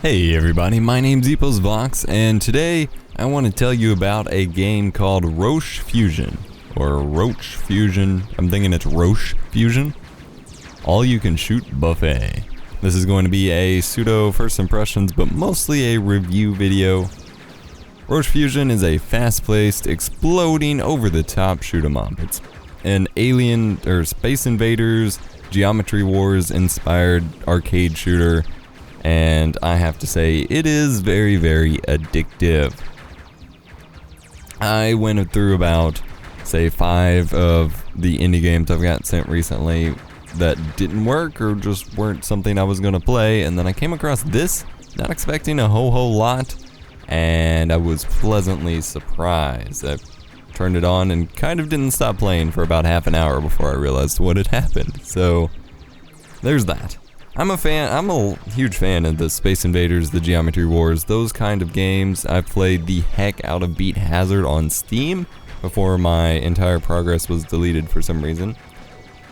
Hey everybody, my name's Vox, and today I want to tell you about a game called Roche Fusion, or Roche Fusion. I'm thinking it's Roche Fusion. All you can shoot buffet. This is going to be a pseudo first impressions, but mostly a review video. Roche Fusion is a fast-paced, exploding, over-the-top shoot 'em up. It's an alien or Space Invaders, Geometry Wars inspired arcade shooter. And I have to say, it is very, very addictive. I went through about, say, 5 of the indie games I've got sent recently that didn't work or just weren't something I was going to play. And then I came across this, not expecting a whole lot, and I was pleasantly surprised. I turned it on and kind of didn't stop playing for about half an hour before I realized what had happened. So, there's that. I'm a huge fan of the Space Invaders, the Geometry Wars, those kind of games. I've played the heck out of Beat Hazard on Steam before my entire progress was deleted for some reason.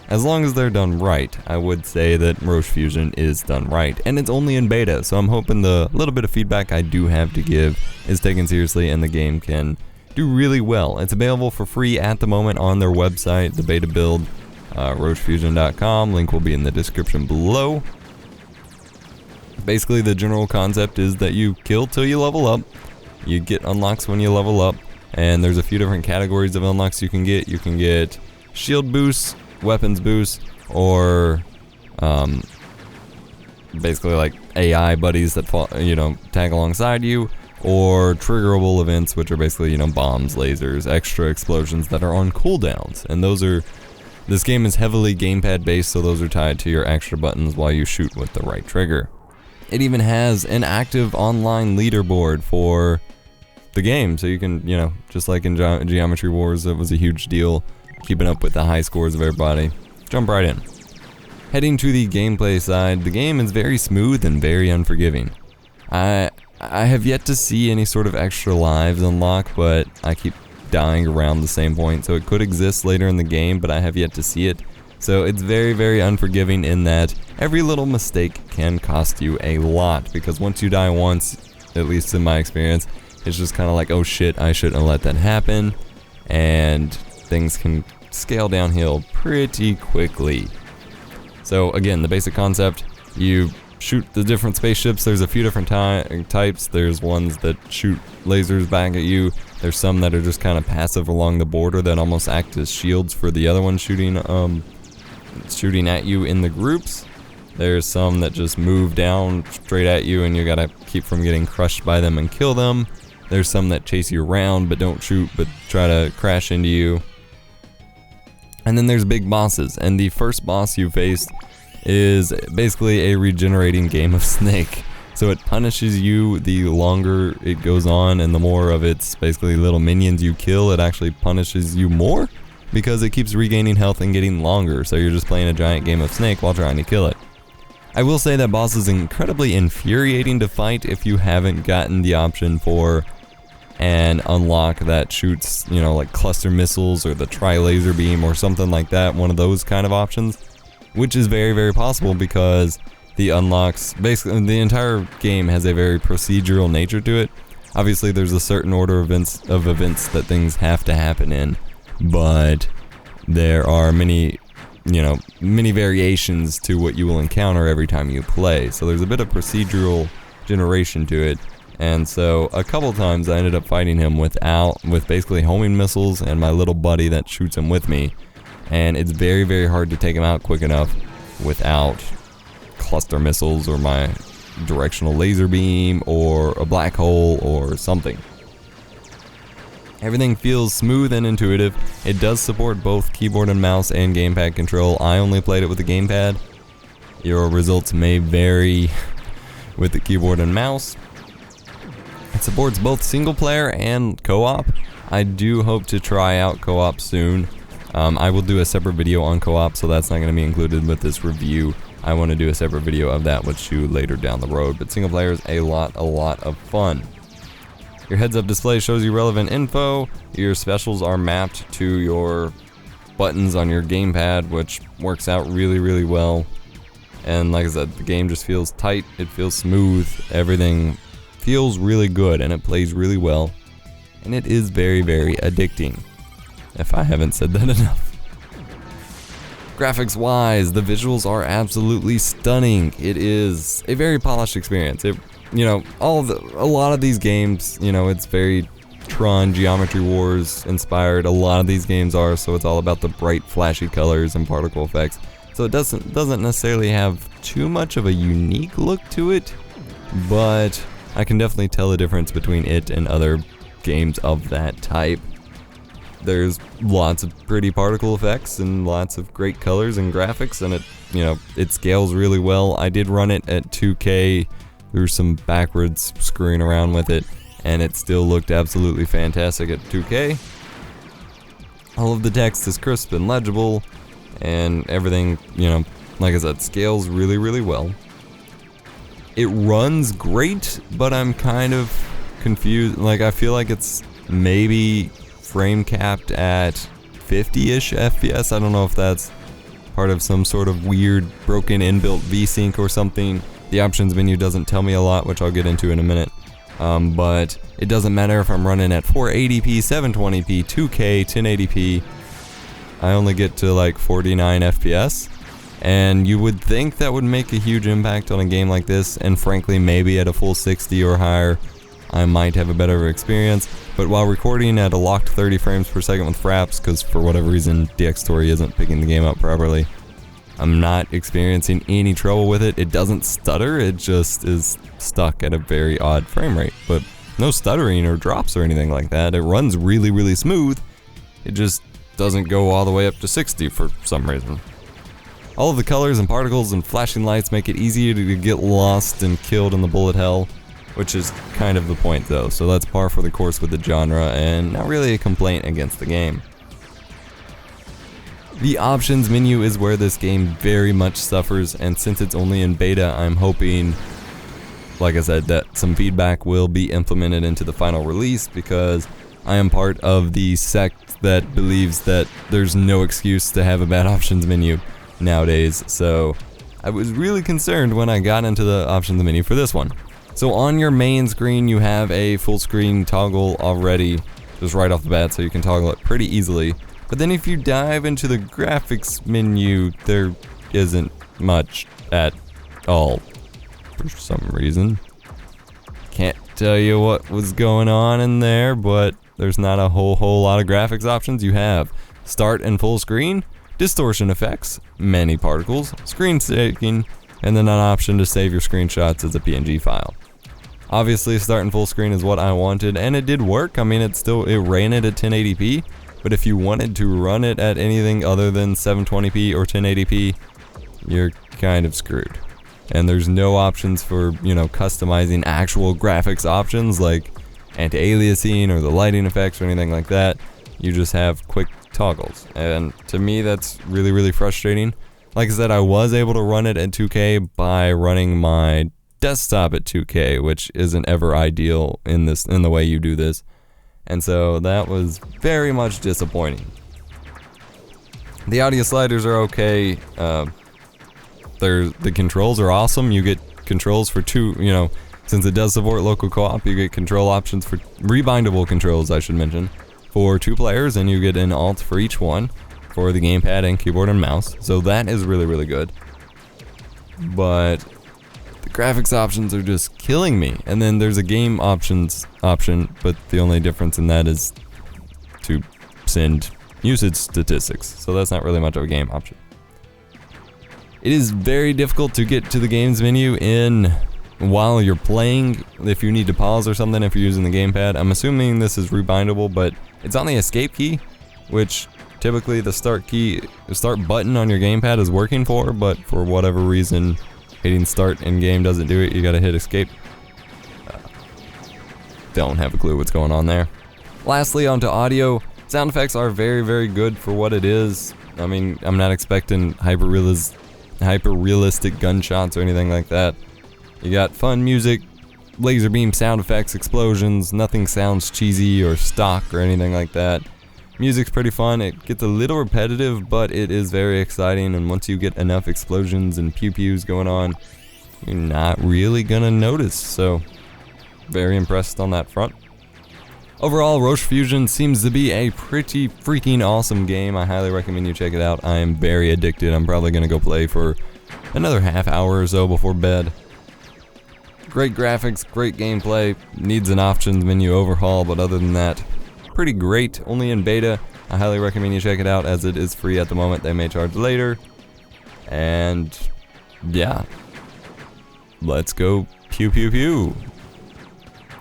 As long as they're done right, I would say that Roche Fusion is done right. And it's only in beta, so I'm hoping the little bit of feedback I do have to give is taken seriously and the game can do really well. It's available for free at the moment on their website, the beta build. RocheFusion.com, link will be in the description below. Basically, the general concept is that you kill till you level up, you get unlocks when you level up, and there's a few different categories of unlocks you can get. You can get shield boosts, weapons boosts, or basically like AI buddies that tag alongside you, or triggerable events, which are basically bombs, lasers, extra explosions that are on cooldowns, and those are. This game is heavily gamepad based, so those are tied to your extra buttons while you shoot with the right trigger. It even has an active online leaderboard for the game, so you can, just like in Geometry Wars, it was a huge deal, keeping up with the high scores of everybody. Jump right in. Heading to the gameplay side, the game is very smooth and very unforgiving. I have yet to see any sort of extra lives unlock, but I keep dying around the same point, so it could exist later in the game, but I have yet to see it. So it's very, very unforgiving in that every little mistake can cost you a lot, because once you die once, at least in my experience, it's just kind of like, oh shit, I shouldn't have let that happen, and things can scale downhill pretty quickly. So again, the basic concept, you shoot the different spaceships. There's a few different types. There's ones that shoot lasers back at you. There's some that are just kind of passive along the border that almost act as shields for the other ones shooting at you in the groups. There's some that just move down straight at you and you gotta keep from getting crushed by them and kill them. There's some that chase you around but don't shoot but try to crash into you. And then there's big bosses, and the first boss you face is basically a regenerating game of Snake. So it punishes you the longer it goes on, and the more of its basically little minions you kill, it actually punishes you more because it keeps regaining health and getting longer, so you're just playing a giant game of Snake while trying to kill it. I will say that boss is incredibly infuriating to fight if you haven't gotten the option for an unlock that shoots, like cluster missiles or the tri-laser beam or something like that, one of those kind of options. Which is very, very possible because the unlocks, basically the entire game has a very procedural nature to it. Obviously there's a certain order of events that things have to happen in, but there are many variations to what you will encounter every time you play. So there's a bit of procedural generation to it. And so a couple times I ended up fighting him with basically homing missiles and my little buddy that shoots him with me. And it's very, very hard to take him out quick enough without cluster missiles or my directional laser beam or a black hole or something. Everything feels smooth and intuitive. It does support both keyboard and mouse and gamepad control. I only played it with the gamepad. Your results may vary with the keyboard and mouse. It supports both single player and co-op. I do hope to try out co-op soon. I will do a separate video on co-op, so that's not going to be included with this review. I want to do a separate video of that with you later down the road, but single player is a lot of fun. Your heads-up display shows you relevant info. Your specials are mapped to your buttons on your gamepad, which works out really, really well. And like I said, the game just feels tight, it feels smooth, everything feels really good, and it plays really well. And it is very, very addicting, if I haven't said that enough. Graphics wise, the visuals are absolutely stunning. It is a very polished experience. A lot of these games, it's very Tron, Geometry Wars inspired. A lot of these games are, so it's all about the bright, flashy colors and particle effects. So it doesn't necessarily have too much of a unique look to it, but I can definitely tell the difference between it and other games of that type. There's lots of pretty particle effects and lots of great colors and graphics, and it scales really well. I did run it at 2K through some backwards screwing around with it, and it still looked absolutely fantastic at 2K. All of the text is crisp and legible, and everything, like I said, scales really, really well. It runs great, but I'm kind of confused. Like, I feel like it's maybe frame capped at 50-ish FPS. I don't know if that's part of some sort of weird broken inbuilt VSync or something. The options menu doesn't tell me a lot, which I'll get into in a minute. But it doesn't matter if I'm running at 480p, 720p, 2K, 1080p. I only get to like 49 FPS. And you would think that would make a huge impact on a game like this, and frankly, maybe at a full 60 or higher, I might have a better experience. But while recording at a locked 30 frames per second with fraps, because for whatever reason DxTory isn't picking the game up properly, I'm not experiencing any trouble with it. It doesn't stutter, it just is stuck at a very odd frame rate. But no stuttering or drops or anything like that. It runs really, really smooth. It just doesn't go all the way up to 60 for some reason. All of the colors and particles and flashing lights make it easier to get lost and killed in the bullet hell, which is kind of the point though, so that's par for the course with the genre and not really a complaint against the game. The options menu is where this game very much suffers, and since it's only in beta, I'm hoping, like I said, that some feedback will be implemented into the final release, because I am part of the sect that believes that there's no excuse to have a bad options menu nowadays, so I was really concerned when I got into the options menu for this one. So on your main screen you have a full screen toggle already, just right off the bat, so you can toggle it pretty easily. But then if you dive into the graphics menu, there isn't much at all, for some reason. Can't tell you what was going on in there, but there's not a whole lot of graphics options. You have start and full screen, distortion effects, many particles, screen shaking, and then an option to save your screenshots as a PNG file. Obviously, start and full screen is what I wanted, and it did work. I mean, it ran it at 1080p, but if you wanted to run it at anything other than 720p or 1080p, you're kind of screwed. And there's no options for, customizing actual graphics options like anti-aliasing or the lighting effects or anything like that. You just have quick toggles, and to me that's really, really frustrating. Like I said, I was able to run it at 2K by running my desktop at 2K, which isn't ever ideal in the way you do this, and so that was very much disappointing. The audio sliders are okay. The controls are awesome. You get controls for two, since it does support local co-op, you get control options for rebindable controls, I should mention, for 2 players, and you get an alt for each one for the gamepad and keyboard and mouse, so that is really, really good. But the graphics options are just killing me. And then there's a game options option, but the only difference in that is to send usage statistics, so that's not really much of a game option. It is very difficult to get to the games menu while you're playing, if you need to pause or something, if you're using the gamepad. I'm assuming this is rebindable, but it's on the escape key, which typically the start button on your gamepad is working for, but for whatever reason, hitting start in game doesn't do it. You gotta hit escape. Don't have a clue what's going on there. Lastly, onto audio. Sound effects are very, very good for what it is. I mean, I'm not expecting hyper-realistic gunshots or anything like that. You got fun music, laser beam sound effects, explosions, nothing sounds cheesy or stock or anything like that. Music's pretty fun. It gets a little repetitive, but it is very exciting, and once you get enough explosions and pew-pews going on, you're not really gonna notice, so very impressed on that front. Overall, Roche Fusion seems to be a pretty freaking awesome game. I highly recommend you check it out. I am very addicted. I'm probably gonna go play for another half hour or so before bed. Great graphics, great gameplay, needs an options menu overhaul, but other than that, pretty great. Only in beta. I highly recommend you check it out as it is free at the moment. They may charge later. And yeah, let's go pew pew pew.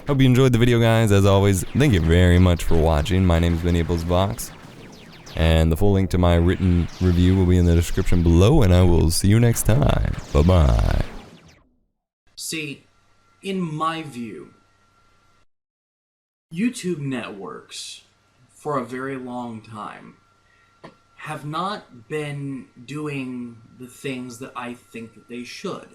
Hope you enjoyed the video, guys. As always, thank you very much for watching. My name is VinnyApplesVox, and the full link to my written review will be in the description below, and I will see you next time. Bye-bye. See, in my view, YouTube networks, for a very long time, have not been doing the things that I think that they should.